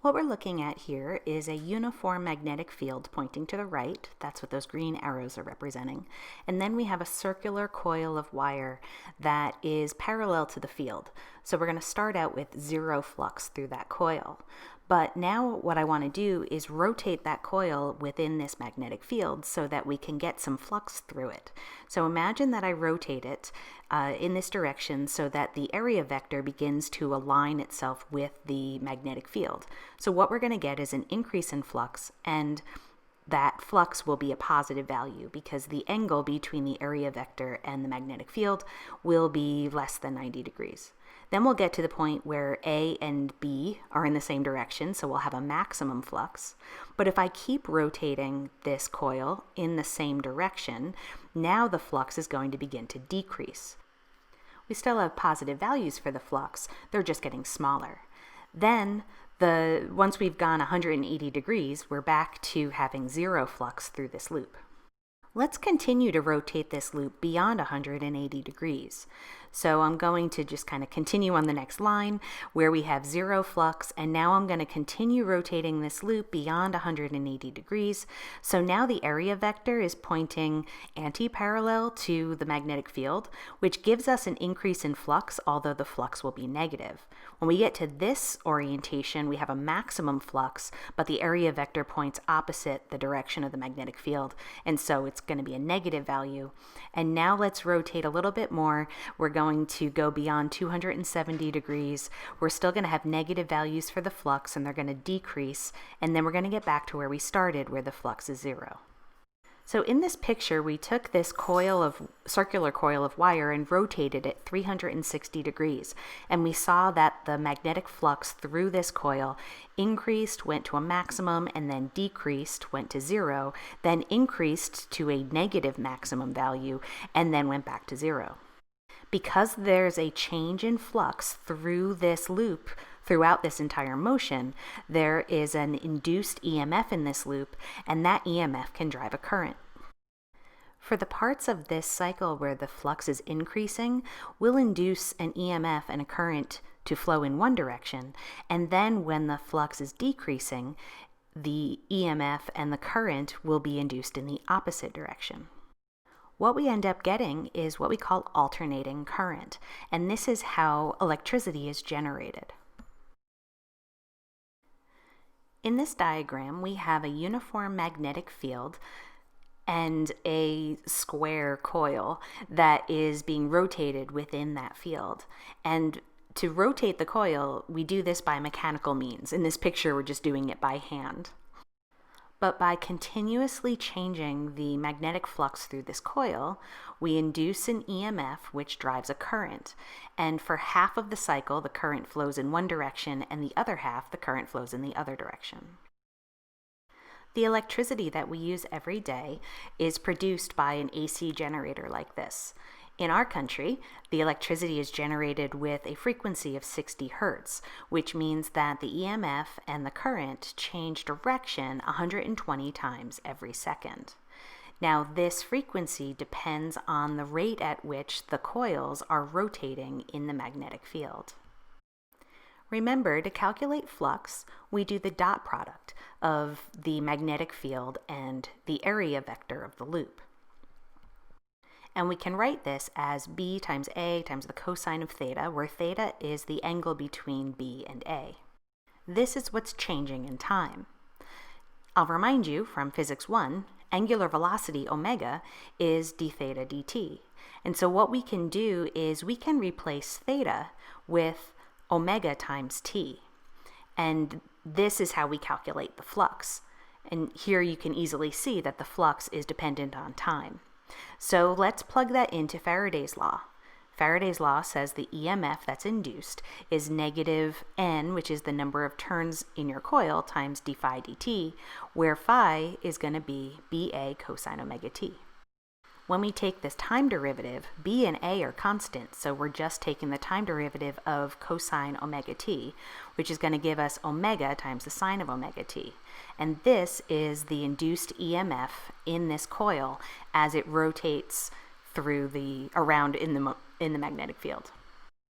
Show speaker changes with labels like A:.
A: What we're looking at here is a uniform magnetic field pointing to the right. That's what those green arrows are representing. And then we have a circular coil of wire that is parallel to the field. So we're going to start out with zero flux through that coil. But now what I want to do is rotate that coil within this magnetic field so that we can get some flux through it. So imagine that I rotate it in this direction so that the area vector begins to align itself with the magnetic field. So what we're going to get is an increase in flux, and that flux will be a positive value because the angle between the area vector and the magnetic field will be less than 90 degrees. Then we'll get to the point where A and B are in the same direction, so we'll have a maximum flux. But if I keep rotating this coil in the same direction, now the flux is going to begin to decrease. We still have positive values for the flux, they're just getting smaller. Then once we've gone 180 degrees, we're back to having zero flux through this loop. Let's continue to rotate this loop beyond 180 degrees. So I'm going to just kind of continue on the next line where we have zero flux, and now I'm going to continue rotating this loop beyond 180 degrees. So now the area vector is pointing anti-parallel to the magnetic field, which gives us an increase in flux, although the flux will be negative. When we get to this orientation, we have a maximum flux, but the area vector points opposite the direction of the magnetic field, and so it's going to be a negative value. And now let's rotate a little bit more. We're going to go beyond 270 degrees. We're still going to have negative values for the flux, and they're going to decrease, and then we're going to get back to where we started, where the flux is zero. So in this picture, we took this circular coil of wire and rotated it 360 degrees. And we saw that the magnetic flux through this coil increased, went to a maximum, and then decreased, went to zero, then increased to a negative maximum value, and then went back to zero. Because there's a change in flux through this loop, throughout this entire motion, there is an induced EMF in this loop, and that EMF can drive a current. For the parts of this cycle where the flux is increasing, we'll induce an EMF and a current to flow in one direction, and then when the flux is decreasing, the EMF and the current will be induced in the opposite direction. What we end up getting is what we call alternating current, and this is how electricity is generated. In this diagram, we have a uniform magnetic field and a square coil that is being rotated within that field. And to rotate the coil, we do this by mechanical means. In this picture, we're just doing it by hand. But by continuously changing the magnetic flux through this coil, we induce an EMF which drives a current. And for half of the cycle, the current flows in one direction, and the other half, the current flows in the other direction. The electricity that we use every day is produced by an AC generator like this. In our country, the electricity is generated with a frequency of 60 Hertz, which means that the EMF and the current change direction 120 times every second. Now, this frequency depends on the rate at which the coils are rotating in the magnetic field. Remember, to calculate flux, we do the dot product of the magnetic field and the area vector of the loop. And we can write this as B times A times the cosine of theta, where theta is the angle between B and A. This is what's changing in time. I'll remind you from Physics 1, angular velocity omega is d theta dt. And so what we can do is we can replace theta with omega times t. And this is how we calculate the flux. And here you can easily see that the flux is dependent on time. So let's plug that into Faraday's law. Faraday's law says the EMF that's induced is negative n, which is the number of turns in your coil, times d phi dt, where phi is going to be Ba cosine omega t. When we take this time derivative, B and A are constant, so we're just taking the time derivative of cosine omega t, which is going to give us omega times the sine of omega t. And this is the induced EMF in this coil as it rotates around in the magnetic field.